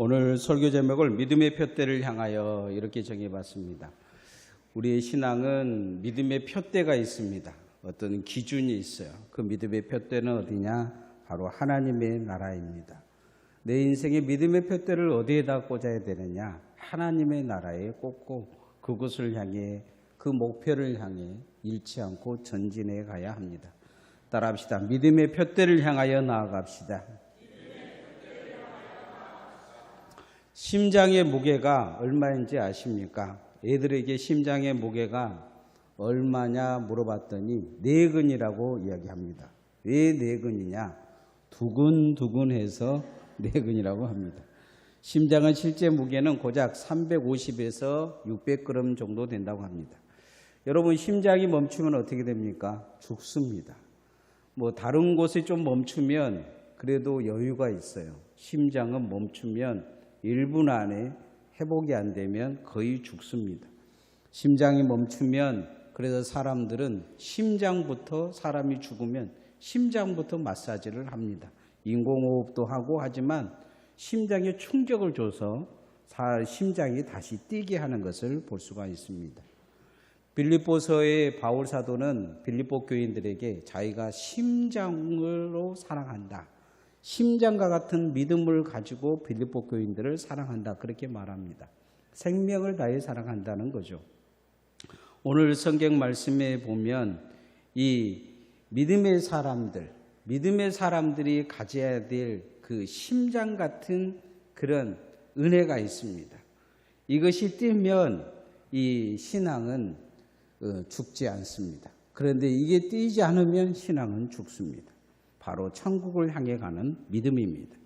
오늘 설교 제목을 믿음의 푯대를 향하여 이렇게 정해봤습니다. 우리의 신앙은 믿음의 푯대가 있습니다. 어떤 기준이 있어요. 그 믿음의 푯대는 어디냐? 바로 하나님의 나라입니다. 내 인생의 믿음의 푯대를 어디에다 꽂아야 되느냐? 하나님의 나라에 꽂고 그곳을 향해 그 목표를 향해 잃지 않고 전진해 가야 합니다. 따라합시다. 믿음의 푯대를 향하여 나아갑시다. 심장의 무게가 얼마인지 아십니까? 애들에게 심장의 무게가 얼마냐 물어봤더니 4근이라고 이야기합니다. 왜 4근이냐? 두근두근해서 4근이라고 합니다. 심장은 실제 무게는 고작 350에서 600g 정도 된다고 합니다. 여러분, 심장이 멈추면 어떻게 됩니까? 죽습니다. 다른 곳에 좀 멈추면 그래도 여유가 있어요. 심장은 멈추면 1분 안에 회복이 안 되면 거의 죽습니다. 심장이 멈추면 그래서 사람들은 심장부터, 사람이 죽으면 심장부터 마사지를 합니다. 인공호흡도 하고 하지만 심장에 충격을 줘서 심장이 다시 뛰게 하는 것을 볼 수가 있습니다. 빌립보서의 바울 사도는 빌립보 교인들에게 자기가 심장으로 사랑한다, 심장과 같은 믿음을 가지고 빌립보 교인들을 사랑한다, 그렇게 말합니다. 생명을 다해 사랑한다는 거죠. 오늘 성경 말씀에 보면 이 믿음의 사람들이 가져야 될 그 심장 같은 그런 은혜가 있습니다. 이것이 뛰면 이 신앙은 죽지 않습니다. 그런데 이게 뛰지 않으면 신앙은 죽습니다. 바로 천국을 향해 가는 믿음입니다.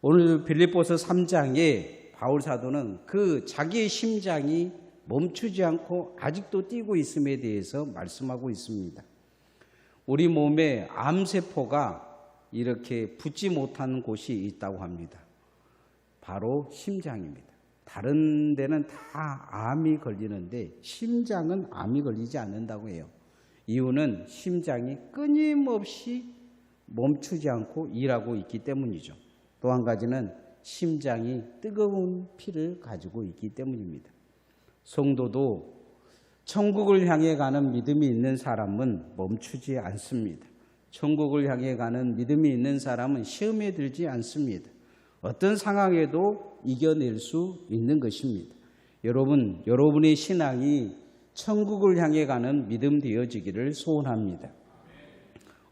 오늘 빌립보서 3장에 바울 사도는 그 자기의 심장이 멈추지 않고 아직도 뛰고 있음에 대해서 말씀하고 있습니다. 우리 몸에 암세포가 이렇게 붙지 못하는 곳이 있다고 합니다. 바로 심장입니다. 다른 데는 다 암이 걸리는데 심장은 암이 걸리지 않는다고 해요. 이유는 심장이 끊임없이 멈추지 않고 일하고 있기 때문이죠. 또 한 가지는 심장이 뜨거운 피를 가지고 있기 때문입니다. 성도도 천국을 향해 가는 믿음이 있는 사람은 멈추지 않습니다. 천국을 향해 가는 믿음이 있는 사람은 시험에 들지 않습니다. 어떤 상황에도 이겨낼 수 있는 것입니다. 여러분의 신앙이 천국을 향해 가는 믿음 되어지기를 소원합니다.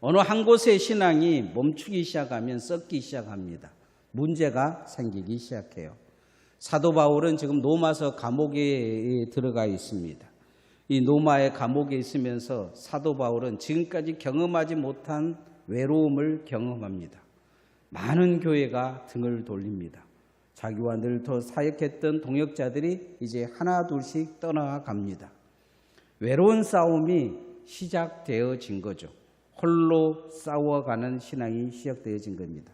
어느 한 곳의 신앙이 멈추기 시작하면 썩기 시작합니다. 문제가 생기기 시작해요. 사도 바울은 지금 로마서 감옥에 들어가 있습니다. 이 로마의 감옥에 있으면서 사도 바울은 지금까지 경험하지 못한 외로움을 경험합니다. 많은 교회가 등을 돌립니다. 자기와 늘 더 사역했던 동역자들이 이제 하나 둘씩 떠나갑니다. 외로운 싸움이 시작되어진 거죠. 홀로 싸워가는 신앙이 시작되어진 겁니다.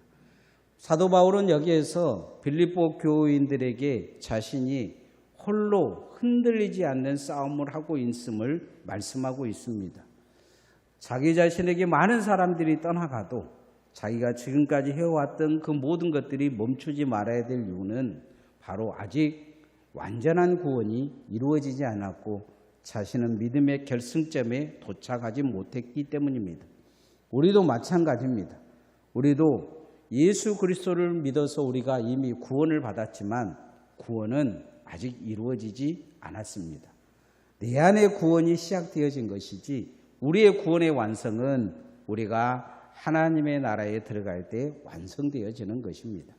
사도 바울은 여기에서 빌립보 교인들에게 자신이 홀로 흔들리지 않는 싸움을 하고 있음을 말씀하고 있습니다. 자기 자신에게 많은 사람들이 떠나가도 자기가 지금까지 해왔던 그 모든 것들이 멈추지 말아야 될 이유는 바로 아직 완전한 구원이 이루어지지 않았고 자신은 믿음의 결승점에 도착하지 못했기 때문입니다. 우리도 마찬가지입니다. 우리도 예수 그리스도를 믿어서 우리가 이미 구원을 받았지만 구원은 아직 이루어지지 않았습니다. 내 안에 구원이 시작되어진 것이지 우리의 구원의 완성은 우리가 하나님의 나라에 들어갈 때 완성되어지는 것입니다.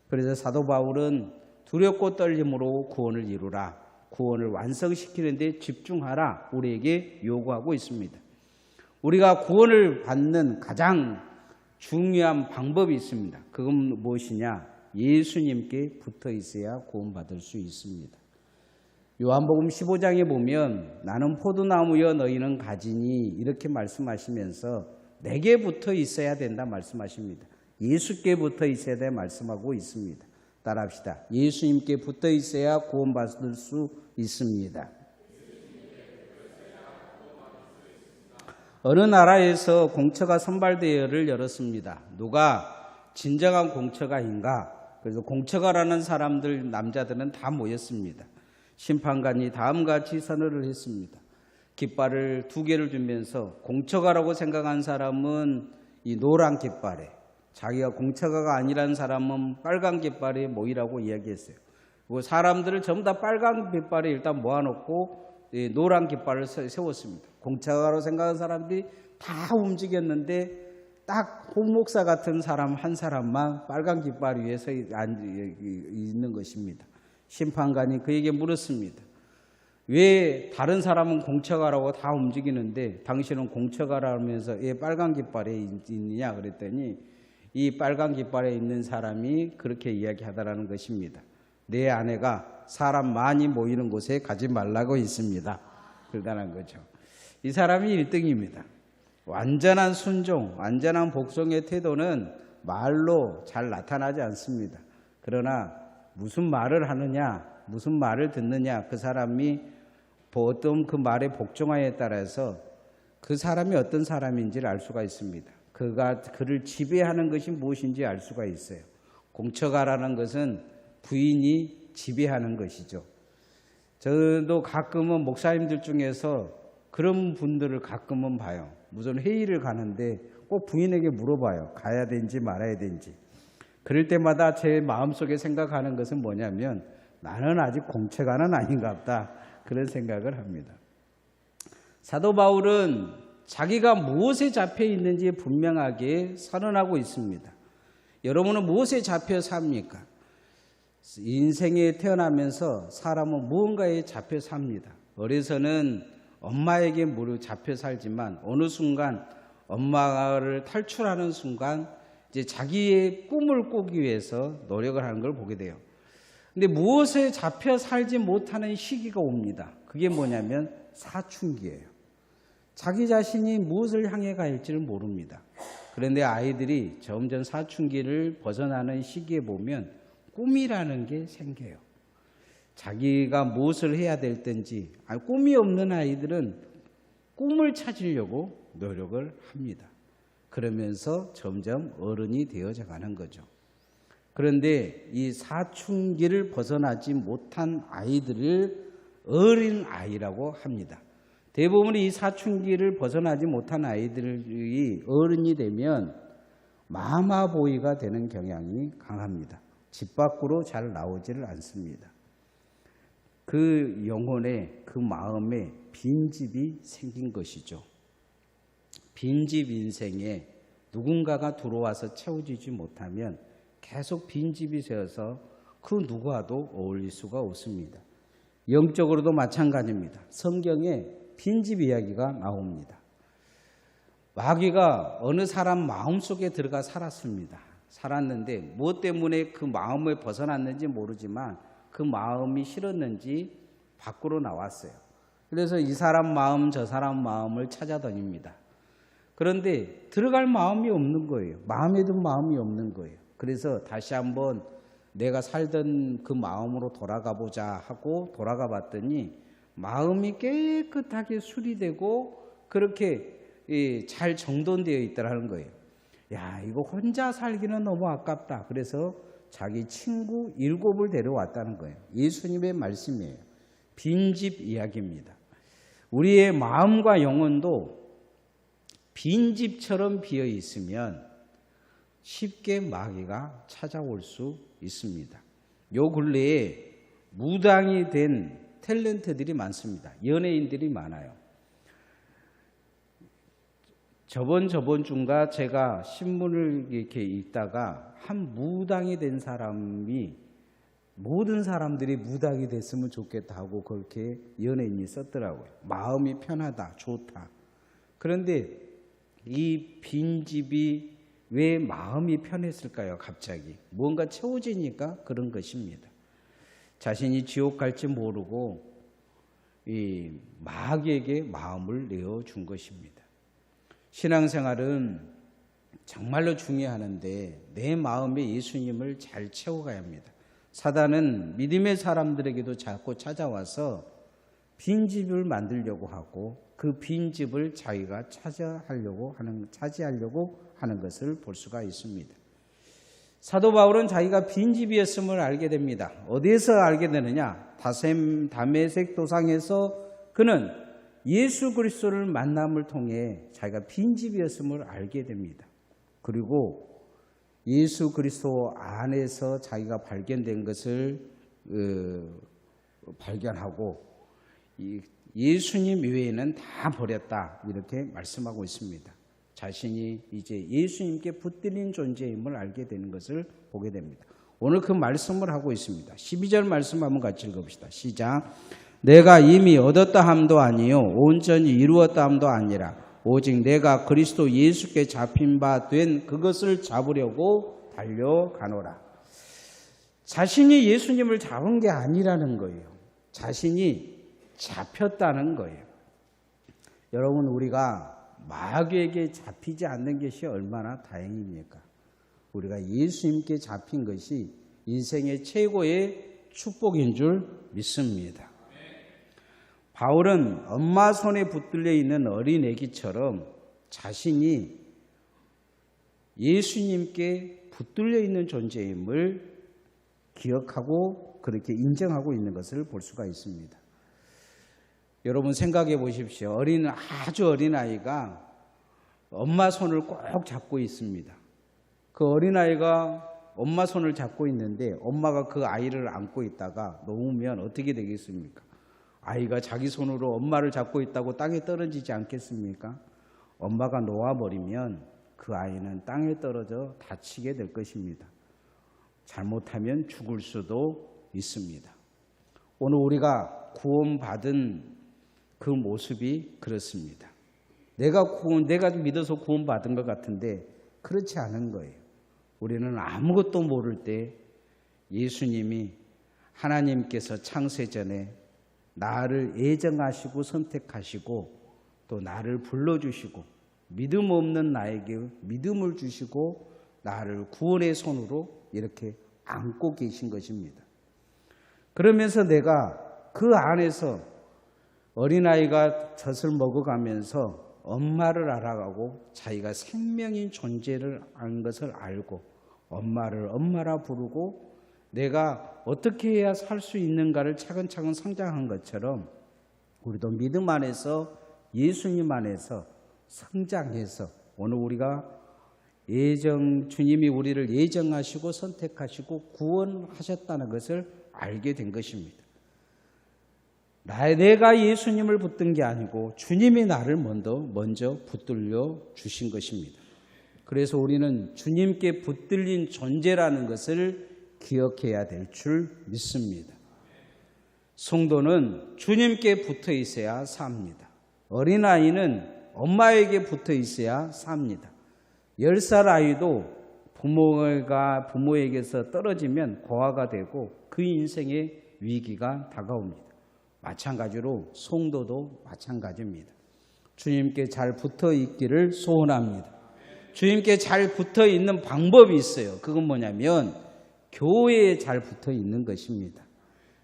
그래서 사도 바울은 두렵고 떨림으로 구원을 이루라, 구원을 완성시키는 데 집중하라 우리에게 요구하고 있습니다. 우리가 구원을 받는 가장 중요한 방법이 있습니다. 그건 무엇이냐? 예수님께 붙어 있어야 구원받을 수 있습니다. 요한복음 15장에 보면 나는 포도나무여 너희는 가지니 이렇게 말씀하시면서 내게 붙어 있어야 된다 말씀하십니다. 예수께 붙어 있어야 돼 말씀하고 있습니다. 따라합시다. 예수님께 붙어 있어야 구원받을 수 있습니다. 어느 나라에서 공처가 선발대회를 열었습니다. 누가 진정한 공처가인가? 그래서 공처가라는 사람들, 남자들은 다 모였습니다. 심판관이 다음같이 선언을 했습니다. 깃발을 2개를 주면서 공처가라고 생각한 사람은 이 노란 깃발에, 자기가 공처가가 아니라는 사람은 빨간 깃발에 모이라고 이야기했어요. 그리고 사람들을 전부 다 빨간 깃발에 일단 모아놓고 노란 깃발을 세웠습니다. 공처가로 생각한 사람들이 다 움직였는데 딱 홍 목사 같은 사람 한 사람만 빨간 깃발 위에 서 있는 것입니다. 심판관이 그에게 물었습니다. 왜 다른 사람은 공처가라고 다 움직이는데 당신은 공처가라면서 왜 빨간 깃발에 있느냐 그랬더니 이 빨간 깃발에 있는 사람이 그렇게 이야기하더라는 것입니다. 내 아내가 사람 많이 모이는 곳에 가지 말라고 했습니다. 그러다는 거죠. 이 사람이 1등입니다. 완전한 순종, 완전한 복종의 태도는 말로 잘 나타나지 않습니다. 그러나 무슨 말을 하느냐, 무슨 말을 듣느냐, 그 사람이 어떤 그 말에 복종하에 따라서 그 사람이 어떤 사람인지를 알 수가 있습니다. 그가 그를 지배하는 것이 무엇인지 알 수가 있어요. 공처가라는 것은 부인이 지배하는 것이죠. 저도 가끔은 목사님들 중에서 그런 분들을 가끔은 봐요. 무슨 회의를 가는데 꼭 부인에게 물어봐요. 가야 되는지 말아야 되는지. 그럴 때마다 제 마음속에 생각하는 것은 뭐냐면 나는 아직 공처가는 아닌가 보다. 그런 생각을 합니다. 사도 바울은 자기가 무엇에 잡혀 있는지 분명하게 선언하고 있습니다. 여러분은 무엇에 잡혀 삽니까? 인생에 태어나면서 사람은 무언가에 잡혀 삽니다. 어려서는 엄마에게 잡혀 살지만 어느 순간 엄마를 탈출하는 순간 이제 자기의 꿈을 꾸기 위해서 노력을 하는 걸 보게 돼요. 근데 무엇에 잡혀 살지 못하는 시기가 옵니다. 그게 뭐냐면 사춘기예요. 자기 자신이 무엇을 향해 갈지를 모릅니다. 그런데 아이들이 점점 사춘기를 벗어나는 시기에 보면 꿈이라는 게 생겨요. 자기가 무엇을 해야 될 땐지 꿈이 없는 아이들은 꿈을 찾으려고 노력을 합니다. 그러면서 점점 어른이 되어져 가는 거죠. 그런데 이 사춘기를 벗어나지 못한 아이들을 어린 아이라고 합니다. 대부분 이 사춘기를 벗어나지 못한 아이들이 어른이 되면 마마보이가 되는 경향이 강합니다. 집 밖으로 잘 나오지를 않습니다. 그 영혼에, 그 마음에 빈집이 생긴 것이죠. 빈집 인생에 누군가가 들어와서 채워지지 못하면 계속 빈집이 되어서 그 누구와도 어울릴 수가 없습니다. 영적으로도 마찬가지입니다. 성경에 빈집 이야기가 나옵니다. 마귀가 어느 사람 마음속에 들어가 살았는데 무엇 때문에 그 마음을 벗어났는지 모르지만 그 마음이 싫었는지 밖으로 나왔어요. 그래서 이 사람 마음 저 사람 마음을 찾아다닙니다. 그런데 들어갈 마음이 없는 거예요. 마음에 든 마음이 없는 거예요. 그래서 다시 한번 내가 살던 그 마음으로 돌아가 보자 하고 돌아가 봤더니 마음이 깨끗하게 수리되고 그렇게 잘 정돈되어 있다는 거예요. 야, 이거 혼자 살기는 너무 아깝다. 그래서 자기 친구 7을 데려왔다는 거예요. 예수님의 말씀이에요. 빈집 이야기입니다. 우리의 마음과 영혼도 빈집처럼 비어 있으면 쉽게 마귀가 찾아올 수 있습니다. 요 근래에 무당이 된 탤런트들이 많습니다. 연예인들이 많아요. 저번 주인가 제가 신문을 이렇게 읽다가 한 무당이 된 사람이 모든 사람들이 무당이 됐으면 좋겠다 하고 그렇게 연예인이 썼더라고요. 마음이 편하다, 좋다. 그런데 이 빈집이 왜 마음이 편했을까요? 갑자기 뭔가 채워지니까 그런 것입니다. 자신이 지옥 갈지 모르고 이 마귀에게 마음을 내어준 것입니다. 신앙생활은 정말로 중요하는데 내 마음에 예수님을 잘 채워가야 합니다. 사단은 믿음의 사람들에게도 자꾸 찾아와서 빈집을 만들려고 하고 그 빈집을 자기가 차지하려고 하는 것을 볼 수가 있습니다. 사도 바울은 자기가 빈집이었음을 알게 됩니다. 어디에서 알게 되느냐? 다메섹 도상에서 그는 예수 그리스도를 만남을 통해 자기가 빈집이었음을 알게 됩니다. 그리고 예수 그리스도 안에서 자기가 발견된 것을 발견하고 예수님 외에는 다 버렸다 이렇게 말씀하고 있습니다. 자신이 이제 예수님께 붙들린 존재임을 알게 되는 것을 보게 됩니다. 오늘 그 말씀을 하고 있습니다. 12절 말씀 한번 같이 읽어봅시다. 시작. 내가 이미 얻었다 함도 아니요 온전히 이루었다 함도 아니라 오직 내가 그리스도 예수께 잡힌 바 된 그것을 잡으려고 달려가노라. 자신이 예수님을 잡은 게 아니라는 거예요. 자신이 잡혔다는 거예요. 여러분, 우리가 마귀에게 잡히지 않는 것이 얼마나 다행입니까? 우리가 예수님께 잡힌 것이 인생의 최고의 축복인 줄 믿습니다. 바울은 엄마 손에 붙들려 있는 어린 애기처럼 자신이 예수님께 붙들려 있는 존재임을 기억하고 그렇게 인정하고 있는 것을 볼 수가 있습니다. 여러분 생각해 보십시오. 아주 어린 아이가 엄마 손을 꼭 잡고 있습니다. 그 어린 아이가 엄마 손을 잡고 있는데 엄마가 그 아이를 안고 있다가 놓으면 어떻게 되겠습니까? 아이가 자기 손으로 엄마를 잡고 있다고 땅에 떨어지지 않겠습니까? 엄마가 놓아버리면 그 아이는 땅에 떨어져 다치게 될 것입니다. 잘못하면 죽을 수도 있습니다. 오늘 우리가 구원받은 그 모습이 그렇습니다. 내가 믿어서 구원받은 것 같은데 그렇지 않은 거예요. 우리는 아무것도 모를 때 예수님이 하나님께서 창세전에 나를 애정하시고 선택하시고 또 나를 불러주시고 믿음 없는 나에게 믿음을 주시고 나를 구원의 손으로 이렇게 안고 계신 것입니다. 그러면서 내가 그 안에서 어린아이가 젖을 먹어가면서 엄마를 알아가고 자기가 생명인 존재를 안 것을 알고 엄마를 엄마라 부르고 내가 어떻게 해야 살 수 있는가를 차근차근 성장한 것처럼 우리도 믿음 안에서 예수님 안에서 성장해서 오늘 우리가 주님이 우리를 예정하시고 선택하시고 구원하셨다는 것을 알게 된 것입니다. 내가 예수님을 붙든 게 아니고 주님이 나를 먼저 붙들려 주신 것입니다. 그래서 우리는 주님께 붙들린 존재라는 것을 기억해야 될 줄 믿습니다. 성도는 주님께 붙어 있어야 삽니다. 어린아이는 엄마에게 붙어 있어야 삽니다. 10살 아이도 부모에게서 떨어지면 고아가 되고 그 인생의 위기가 다가옵니다. 마찬가지로 성도도 마찬가지입니다. 주님께 잘 붙어 있기를 소원합니다. 주님께 잘 붙어 있는 방법이 있어요. 그건 뭐냐면 교회에 잘 붙어 있는 것입니다.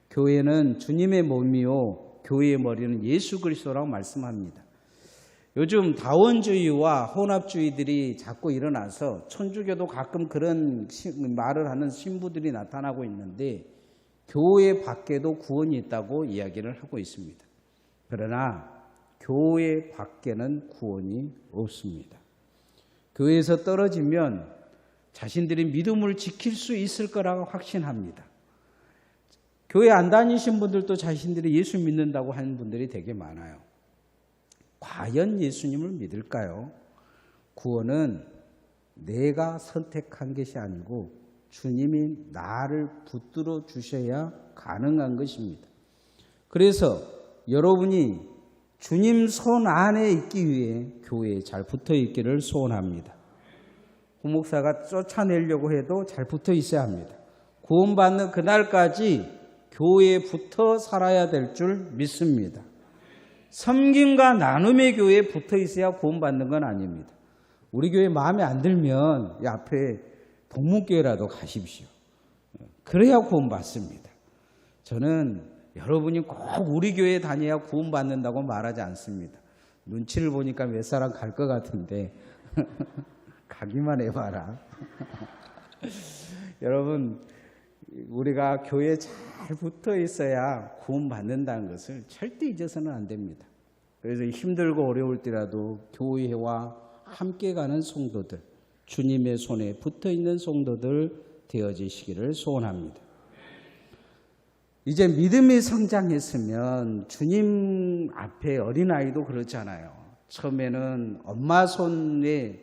교회는 주님의 몸이요 교회의 머리는 예수 그리스도라고 말씀합니다. 요즘 다원주의와 혼합주의들이 자꾸 일어나서 천주교도 가끔 그런 말을 하는 신부들이 나타나고 있는데 교회 밖에도 구원이 있다고 이야기를 하고 있습니다. 그러나 교회 밖에는 구원이 없습니다. 교회에서 떨어지면 자신들이 믿음을 지킬 수 있을 거라고 확신합니다. 교회 안 다니신 분들도 자신들이 예수 믿는다고 하는 분들이 되게 많아요. 과연 예수님을 믿을까요? 구원은 내가 선택한 것이 아니고 주님이 나를 붙들어 주셔야 가능한 것입니다. 그래서 여러분이 주님 손 안에 있기 위해 교회에 잘 붙어 있기를 소원합니다. 부목사가 쫓아내려고 해도 잘 붙어 있어야 합니다. 구원받는 그날까지 교회에 붙어 살아야 될 줄 믿습니다. 섬김과 나눔의 교회에 붙어 있어야 구원받는 건 아닙니다. 우리 교회 마음에 안 들면 이 앞에 동문교회라도 가십시오. 그래야 구원받습니다. 저는 여러분이 꼭 우리 교회에 다녀야 구원받는다고 말하지 않습니다. 눈치를 보니까 몇 사람 갈 것 같은데 가기만 해봐라. 여러분, 우리가 교회에 잘 붙어 있어야 구원받는다는 것을 절대 잊어서는 안 됩니다. 그래서 힘들고 어려울 때라도 교회와 함께 가는 성도들, 주님의 손에 붙어 있는 성도들 되어지시기를 소원합니다. 이제 믿음이 성장했으면 주님 앞에 어린아이도 그렇잖아요. 처음에는 엄마 손에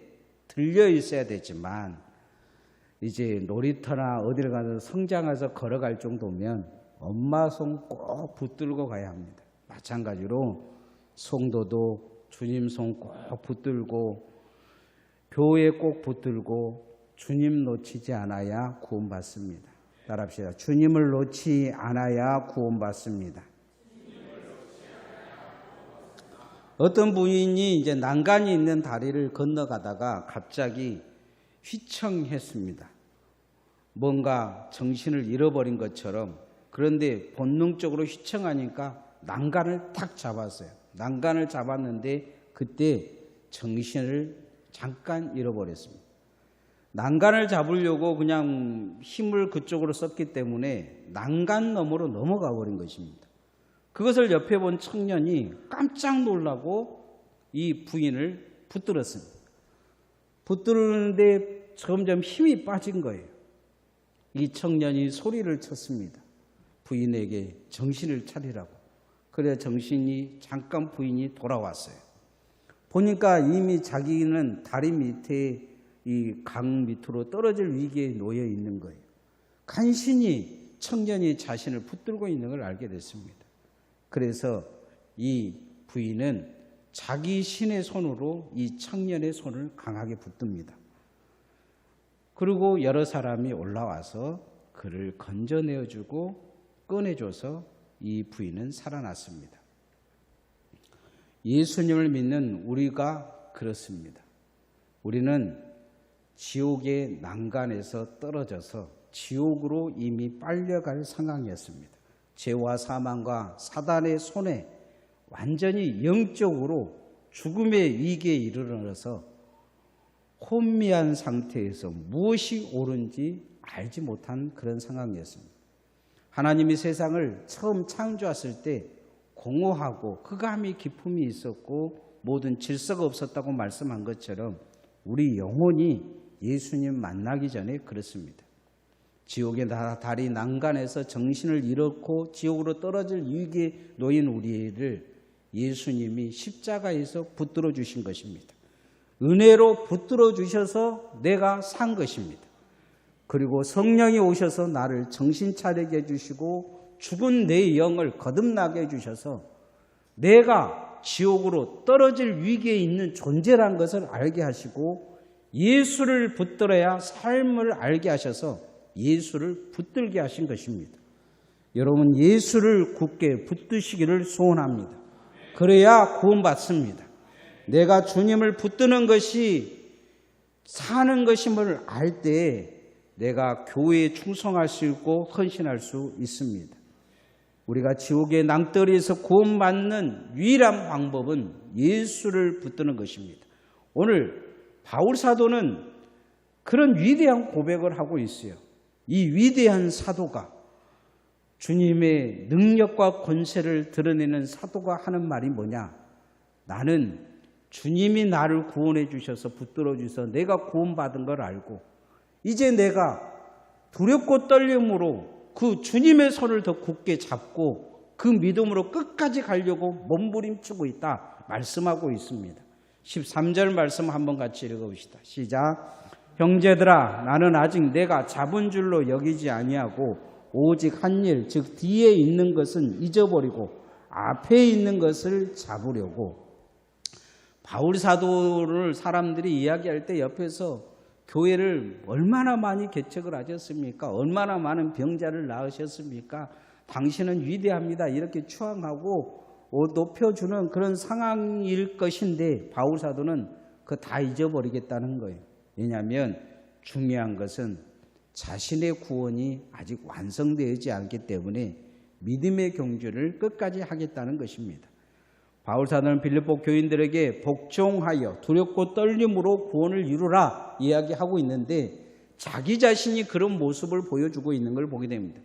들려 있어야 되지만 이제 놀이터나 어디를 가서 성장해서 걸어갈 정도면 엄마 손 꼭 붙들고 가야 합니다. 마찬가지로 성도도 주님 손 꼭 붙들고 교회에 꼭 붙들고 주님 놓치지 않아야 구원받습니다. 따라합시다. 주님을 놓지 않아야 구원받습니다. 어떤 부인이 이제 난간이 있는 다리를 건너가다가 갑자기 휘청했습니다. 뭔가 정신을 잃어버린 것처럼. 그런데 본능적으로 휘청하니까 난간을 탁 잡았어요. 난간을 잡았는데 그때 정신을 잠깐 잃어버렸습니다. 난간을 잡으려고 그냥 힘을 그쪽으로 썼기 때문에 난간 너머로 넘어가 버린 것입니다. 그것을 옆에 본 청년이 깜짝 놀라고 이 부인을 붙들었습니다. 붙들었는데 점점 힘이 빠진 거예요. 이 청년이 소리를 쳤습니다. 부인에게 정신을 차리라고. 그래야 정신이 잠깐 부인이 돌아왔어요. 보니까 이미 자기는 다리 밑에 이 강 밑으로 떨어질 위기에 놓여 있는 거예요. 간신히 청년이 자신을 붙들고 있는 걸 알게 됐습니다. 그래서 이 부인은 자기 신의 손으로 이 청년의 손을 강하게 붙듭니다. 그리고 여러 사람이 올라와서 그를 건져내어주고 꺼내줘서 이 부인은 살아났습니다. 예수님을 믿는 우리가 그렇습니다. 우리는 지옥의 난간에서 떨어져서 지옥으로 이미 빨려갈 상황이었습니다. 죄와 사망과 사단의 손에 완전히 영적으로 죽음의 위기에 이르러서 혼미한 상태에서 무엇이 옳은지 알지 못한 그런 상황이었습니다. 하나님이 세상을 처음 창조했을 때 공허하고 흑암이 기품이 있었고 모든 질서가 없었다고 말씀한 것처럼 우리 영혼이 예수님 만나기 전에 그렇습니다. 지옥의 다리 난간에서 정신을 잃었고 지옥으로 떨어질 위기에 놓인 우리를 예수님이 십자가에서 붙들어 주신 것입니다. 은혜로 붙들어 주셔서 내가 산 것입니다. 그리고 성령이 오셔서 나를 정신 차리게 해주시고 죽은 내 영을 거듭나게 해주셔서 내가 지옥으로 떨어질 위기에 있는 존재란 것을 알게 하시고 예수를 붙들어야 삶을 알게 하셔서 예수를 붙들게 하신 것입니다. 여러분 예수를 굳게 붙드시기를 소원합니다. 그래야 구원받습니다. 내가 주님을 붙드는 것이 사는 것임을 알 때 내가 교회에 충성할 수 있고 헌신할 수 있습니다. 우리가 지옥의 낭떠러리에서 구원받는 유일한 방법은 예수를 붙드는 것입니다. 오늘 바울 사도는 그런 위대한 고백을 하고 있어요. 이 위대한 사도가 주님의 능력과 권세를 드러내는 사도가 하는 말이 뭐냐? 나는 주님이 나를 구원해 주셔서 붙들어 주셔서 내가 구원받은 걸 알고 이제 내가 두렵고 떨림으로 그 주님의 손을 더 굳게 잡고 그 믿음으로 끝까지 가려고 몸부림치고 있다 말씀하고 있습니다. 13절 말씀 한번 같이 읽어봅시다. 시작. 형제들아 나는 아직 내가 잡은 줄로 여기지 아니하고 오직 한 일 즉 뒤에 있는 것은 잊어버리고 앞에 있는 것을 잡으려고. 바울 사도를 사람들이 이야기할 때 옆에서 교회를 얼마나 많이 개척을 하셨습니까? 얼마나 많은 병자를 낳으셨습니까? 당신은 위대합니다. 이렇게 추앙하고 높여주는 그런 상황일 것인데 바울 사도는 그거 다 잊어버리겠다는 거예요. 왜냐하면 중요한 것은 자신의 구원이 아직 완성되지 않기 때문에 믿음의 경주를 끝까지 하겠다는 것입니다. 바울 사도는 빌립보 교인들에게 복종하여 두렵고 떨림으로 구원을 이루라 이야기하고 있는데 자기 자신이 그런 모습을 보여주고 있는 걸 보게 됩니다.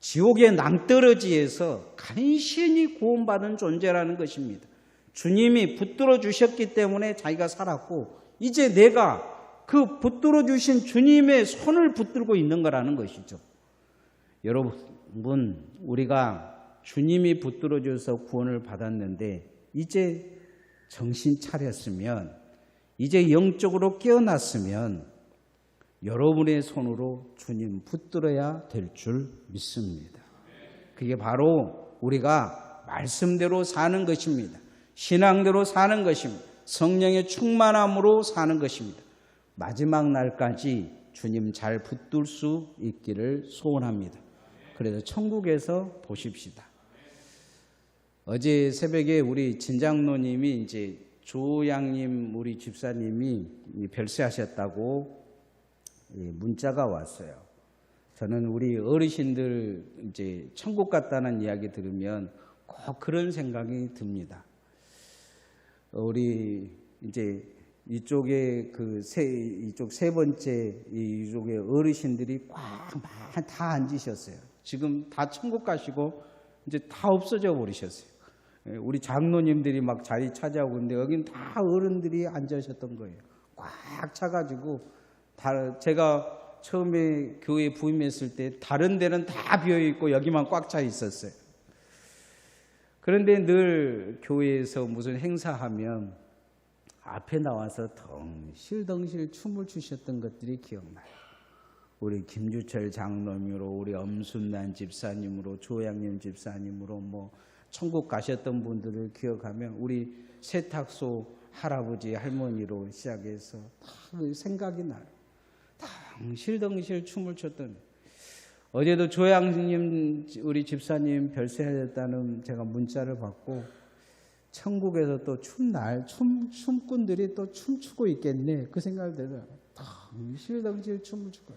지옥의 낭떠러지에서 간신히 구원받은 존재라는 것입니다. 주님이 붙들어 주셨기 때문에 자기가 살았고 이제 내가 그 붙들어 주신 주님의 손을 붙들고 있는 거라는 것이죠. 여러분, 우리가 주님이 붙들어 주셔서 구원을 받았는데 이제 정신 차렸으면, 이제 영적으로 깨어났으면 여러분의 손으로 주님 붙들어야 될 줄 믿습니다. 그게 바로 우리가 말씀대로 사는 것입니다. 신앙대로 사는 것입니다. 성령의 충만함으로 사는 것입니다. 마지막 날까지 주님 잘 붙들 수 있기를 소원합니다. 그래서 천국에서 보십시다. 어제 새벽에 우리 진장로님이 이제 조양님 우리 집사님이 별세하셨다고 문자가 왔어요. 저는 우리 어르신들 이제 천국 갔다는 이야기 들으면 꼭 그런 생각이 듭니다. 우리 이제 이쪽에 이쪽 세 번째 이쪽에 어르신들이 꽉 다 앉으셨어요. 지금 다 천국 가시고 이제 다 없어져 버리셨어요. 우리 장로님들이 막 자리 차지하고 있는데 여기는 다 어른들이 앉으셨던 거예요. 꽉 차가지고 제가 처음에 교회 부임했을 때 다른 데는 다 비어 있고 여기만 꽉 차 있었어요. 그런데 늘 교회에서 무슨 행사하면 앞에 나와서 덩실덩실 춤을 추셨던 것들이 기억나요. 우리 김주철 장로님으로, 우리 엄순난 집사님으로, 조양님 집사님으로 천국 가셨던 분들을 기억하면 우리 세탁소 할아버지 할머니로 시작해서 다 생각이 나요. 덩실덩실 춤을 췄던. 어제도 조양님 우리 집사님 별세하셨다는 제가 문자를 받고 천국에서 또 춤꾼들이 또 춤추고 있겠네 그 생각이 들어요. 덩실덩실 춤을 추고.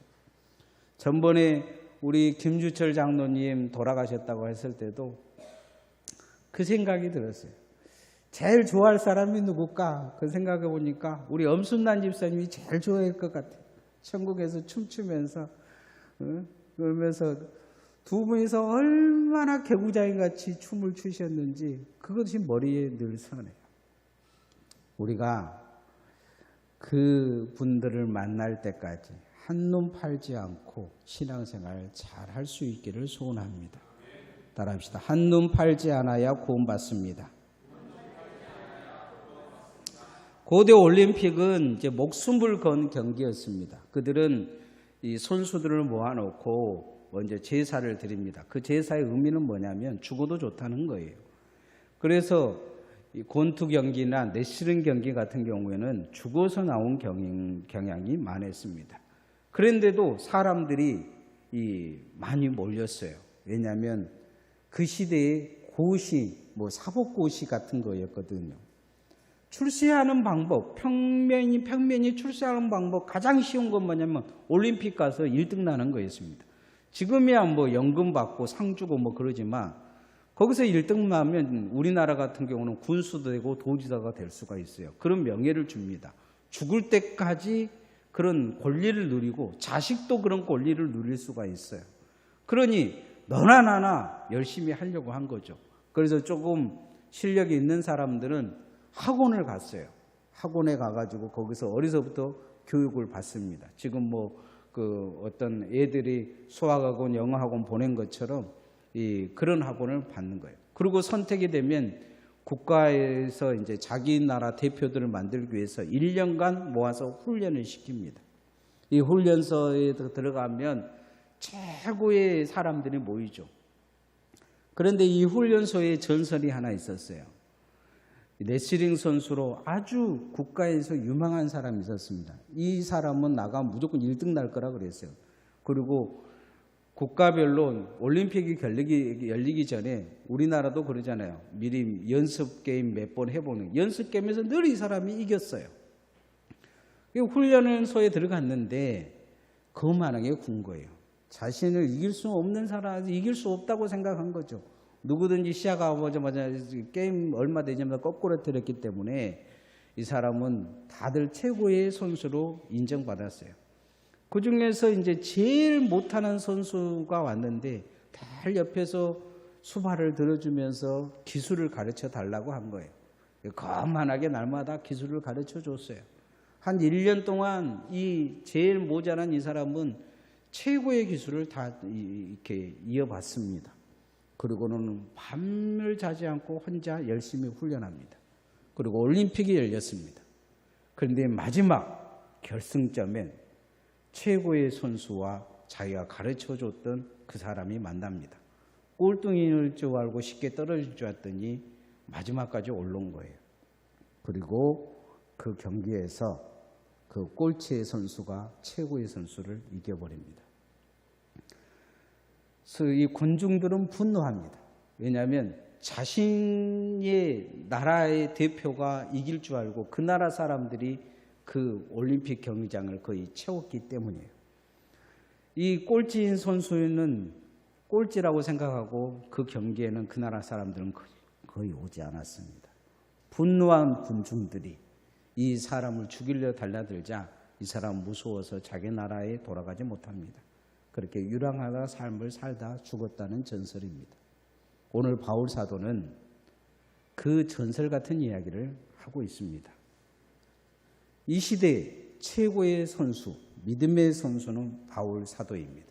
전번에 우리 김주철 장로님 돌아가셨다고 했을 때도 그 생각이 들었어요. 제일 좋아할 사람이 누굴까? 그 생각해 보니까 우리 엄순난 집사님이 제일 좋아할 것 같아요. 천국에서 춤추면서 그러면서 두 분이서 얼마나 개구장이같이 춤을 추셨는지 그것이 머리에 늘 서네요. 우리가 그 분들을 만날 때까지 한눈 팔지 않고 신앙생활 잘 할 수 있기를 소원합니다. 따라합시다. 한눈 팔지 않아야 구원받습니다. 고대 올림픽은 이제 목숨을 건 경기였습니다. 그들은 이 선수들을 모아놓고 먼저 제사를 드립니다. 그 제사의 의미는 뭐냐면 죽어도 좋다는 거예요. 그래서 이 권투 경기나 레슬링 경기 같은 경우에는 죽어서 나온 경향이 많았습니다. 그런데도 사람들이 많이 몰렸어요. 왜냐하면 그 시대에 고시, 사법고시 같은 거였거든요. 출세하는 방법, 평면이 출세하는 방법 가장 쉬운 건 뭐냐면 올림픽 가서 1등 나는 거였습니다. 지금이야 연금 받고 상 주고 그러지만 거기서 1등 나면 우리나라 같은 경우는 군수도 되고 도지사가 될 수가 있어요. 그런 명예를 줍니다. 죽을 때까지 그런 권리를 누리고 자식도 그런 권리를 누릴 수가 있어요. 그러니 너나 나나 열심히 하려고 한 거죠. 그래서 조금 실력이 있는 사람들은 학원을 갔어요. 학원에 가가지고 거기서 어려서부터 교육을 받습니다. 지금 어떤 애들이 수학학원, 영어학원 보낸 것처럼 그런 학원을 받는 거예요. 그리고 선택이 되면 국가에서 이제 자기 나라 대표들을 만들기 위해서 1년간 모아서 훈련을 시킵니다. 이 훈련소에 들어가면 최고의 사람들이 모이죠. 그런데 이 훈련소에 전설이 하나 있었어요. 레슬링 선수로 아주 국가에서 유망한 사람이 있었습니다. 이 사람은 나가면 무조건 1등 날 거라 그랬어요. 그리고 국가별로 올림픽이 열리기 전에 우리나라도 그러잖아요. 미리 연습 게임 몇 번 해보는. 연습 게임에서 늘 이 사람이 이겼어요. 훈련소에 들어갔는데 거만하게 군 거예요. 자신을 이길 수 없는 사람은 이길 수 없다고 생각한 거죠. 누구든지 시작하자마자 게임 얼마 되냐면 거꾸로 때렸기 때문에 이 사람은 다들 최고의 선수로 인정받았어요. 그 중에서 이제 제일 못하는 선수가 왔는데 달 옆에서 수발을 들어주면서 기술을 가르쳐 달라고 한 거예요. 거만하게 날마다 기술을 가르쳐 줬어요. 한 1년 동안 이 제일 모자란 이 사람은 최고의 기술을 다 이렇게 이어받습니다. 그리고는 밤을 자지 않고 혼자 열심히 훈련합니다. 그리고 올림픽이 열렸습니다. 그런데 마지막 결승점엔 최고의 선수와 자기가 가르쳐줬던 그 사람이 만납니다. 꼴등일 줄 알고 쉽게 떨어질 줄 알았더니 마지막까지 올라온 거예요. 그리고 그 경기에서 그 꼴찌의 선수가 최고의 선수를 이겨버립니다. 그래서 이 군중들은 분노합니다. 왜냐하면 자신의 나라의 대표가 이길 줄 알고 그 나라 사람들이 그 올림픽 경기장을 거의 채웠기 때문이에요. 이 꼴찌인 선수는 꼴찌라고 생각하고 그 경기에는 그 나라 사람들은 거의 오지 않았습니다. 분노한 군중들이 이 사람을 죽이려 달려들자 이 사람 무서워서 자기 나라에 돌아가지 못합니다. 그렇게 유랑하다 삶을 살다 죽었다는 전설입니다. 오늘 바울 사도는 그 전설 같은 이야기를 하고 있습니다. 이 시대의 최고의 선수, 믿음의 선수는 바울 사도입니다.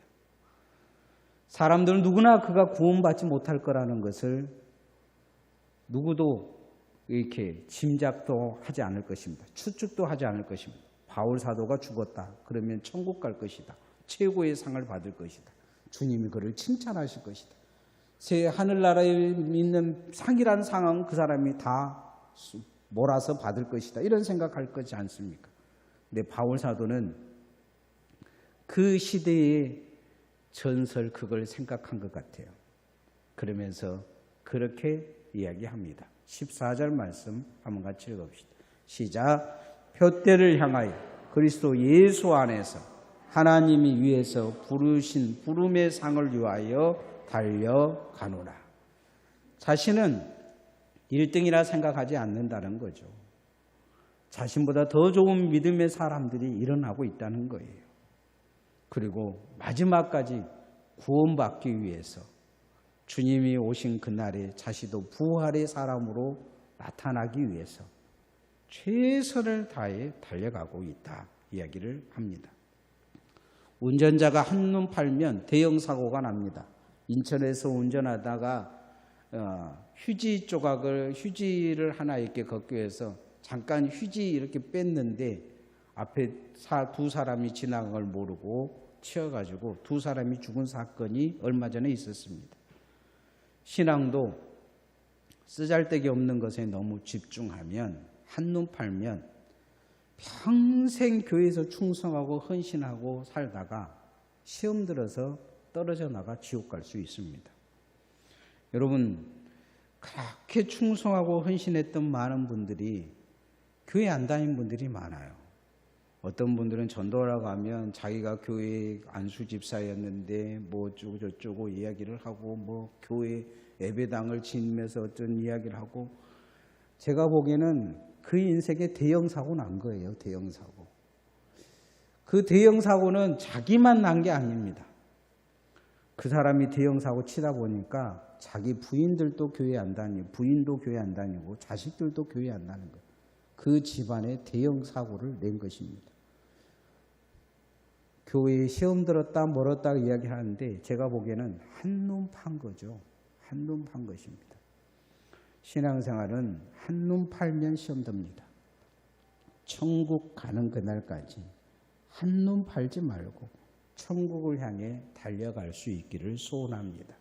사람들은 누구나 그가 구원받지 못할 거라는 것을 누구도 이렇게 짐작도 하지 않을 것입니다. 추측도 하지 않을 것입니다. 바울 사도가 죽었다. 그러면 천국 갈 것이다. 최고의 상을 받을 것이다. 주님이 그를 칭찬하실 것이다. 새 하늘나라에 있는 상이라는 상은 그 사람이 다 몰아서 받을 것이다. 이런 생각할 거지 않습니까? 근데 바울 사도는 그 시대의 전설 그걸 생각한 것 같아요. 그러면서 그렇게 이야기합니다. 14절 말씀 한번 같이 읽읍시다. 시작. 표대를 향하여 그리스도 예수 안에서 하나님이 위에서 부르신 부름의 상을 위하여 달려가노라. 자신은 1등이라 생각하지 않는다는 거죠. 자신보다 더 좋은 믿음의 사람들이 일어나고 있다는 거예요. 그리고 마지막까지 구원받기 위해서 주님이 오신 그날에 자신도 부활의 사람으로 나타나기 위해서 최선을 다해 달려가고 있다 이야기를 합니다. 운전자가 한눈 팔면 대형 사고가 납니다. 인천에서 운전하다가 휴지를 하나 이렇게 걷기 위해서 잠깐 휴지 이렇게 뺐는데 앞에 두 사람이 지나간 걸 모르고 치여가지고 두 사람이 죽은 사건이 얼마 전에 있었습니다. 신앙도 쓰잘데기 없는 것에 너무 집중하면 한눈 팔면 평생 교회에서 충성하고 헌신하고 살다가 시험 들어서 떨어져 나가 지옥 갈 수 있습니다. 여러분 그렇게 충성하고 헌신했던 많은 분들이 교회 안 다닌 분들이 많아요. 어떤 분들은 전도하러 가면 자기가 교회 안수 집사였는데 뭐 어쩌고 저쩌고 이야기를 하고 뭐 교회 예배당을 지으면서 어떤 이야기를 하고 제가 보기에는 그 인생에 대형 사고 난 거예요. 대형 사고. 그 대형 사고는 자기만 난 게 아닙니다. 그 사람이 대형 사고 치다 보니까 자기 부인들도 교회 안 다니고 부인도 교회 안 다니고 자식들도 교회 안 다니는 거예요. 그 집안에 대형 사고를 낸 것입니다. 교회에 시험 들었다 멀었다 이야기하는데 제가 보기에는 한눈 판 거죠. 한눈 판 것입니다. 신앙생활은 한눈 팔면 시험 듭니다. 천국 가는 그날까지 한눈 팔지 말고 천국을 향해 달려갈 수 있기를 소원합니다.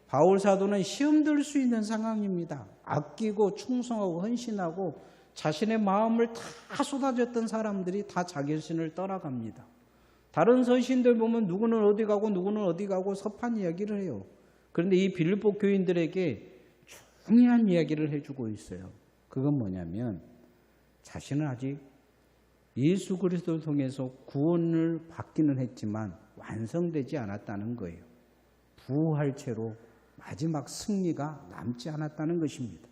바울 사도는 시험 들 수 있는 상황입니다. 아끼고 충성하고 헌신하고 자신의 마음을 다 쏟아졌던 사람들이 다 자기 자신을 떠나갑니다. 다른 서신들 보면 누구는 어디 가고 누구는 어디 가고 섭한 이야기를 해요. 그런데 이 빌립보 교인들에게 중요한 이야기를 해주고 있어요. 그건 뭐냐면 자신은 아직 예수 그리스도를 통해서 구원을 받기는 했지만 완성되지 않았다는 거예요. 부활체로 마지막 승리가 남지 않았다는 것입니다.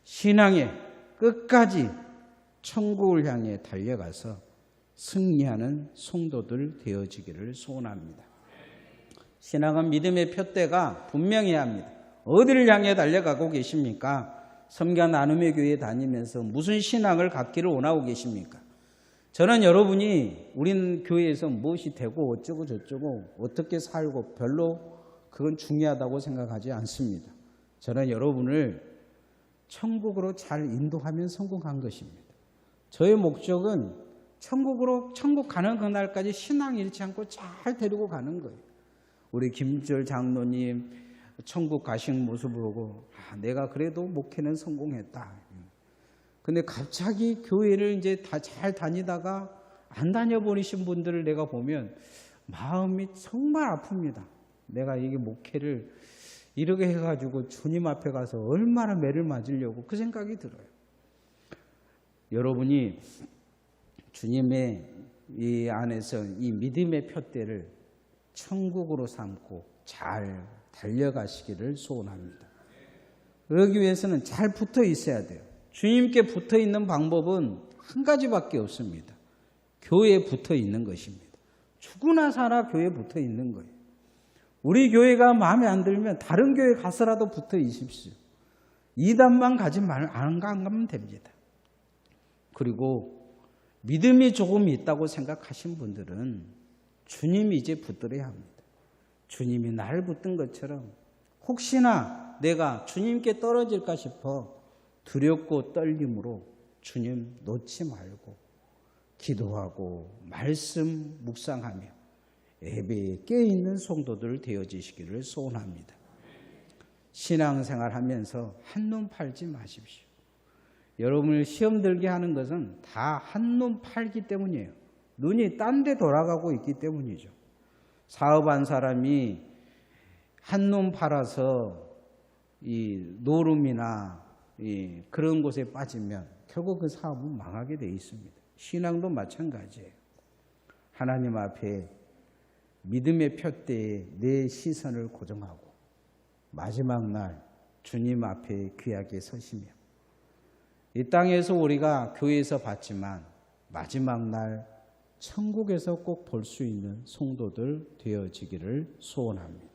신앙의 끝까지 천국을 향해 달려가서 승리하는 성도들 되어지기를 소원합니다. 신앙은 믿음의 푯대가 분명해야 합니다. 어디를 향해 달려가고 계십니까? 섬겨 나눔의 교회 다니면서 무슨 신앙을 갖기를 원하고 계십니까? 저는 여러분이 우린 교회에서 무엇이 되고 어쩌고 저쩌고 어떻게 살고 별로 그건 중요하다고 생각하지 않습니다. 저는 여러분을 천국으로 잘 인도하면 성공한 것입니다. 저의 목적은 천국 가는 그날까지 신앙 잃지 않고 잘 데리고 가는 거예요. 우리 김절 장로님 천국 가신 모습을 보고 내가 그래도 목회는 성공했다. 근데 갑자기 교회를 이제 다 잘 다니다가 안 다녀버리신 분들을 내가 보면 마음이 정말 아픕니다. 내가 이게 목회를 이렇게 해가지고 주님 앞에 가서 얼마나 매를 맞으려고 그 생각이 들어요. 여러분이 주님의 이 안에서 이 믿음의 푯대를 천국으로 삼고 잘 달려가시기를 소원합니다. 그러기 위해서는 잘 붙어 있어야 돼요. 주님께 붙어 있는 방법은 한 가지밖에 없습니다. 교회에 붙어 있는 것입니다. 죽으나 살아 교회에 붙어 있는 거예요. 우리 교회가 마음에 안 들면 다른 교회 가서라도 붙어 있십시오. 이단만 안 가면 됩니다. 그리고 믿음이 조금 있다고 생각하신 분들은 주님이 이제 붙들어야 합니다. 주님이 나를 붙든 것처럼 혹시나 내가 주님께 떨어질까 싶어 두렵고 떨림으로 주님 놓지 말고 기도하고 말씀 묵상하며 예배에 깨어있는 성도들 되어지시기를 소원합니다. 신앙생활 하면서 한눈 팔지 마십시오. 여러분을 시험 들게 하는 것은 다 한눈 팔기 때문이에요. 눈이 딴 데 돌아가고 있기 때문이죠. 사업한 사람이 한눈 팔아서 이 노름이나 그런 곳에 빠지면 결국 그 사업은 망하게 돼 있습니다. 신앙도 마찬가지예요. 하나님 앞에 믿음의 푯대에 내 시선을 고정하고 마지막 날 주님 앞에 귀하게 서시며 이 땅에서 우리가 교회에서 봤지만 마지막 날 천국에서 꼭 볼 수 있는 성도들 되어지기를 소원합니다.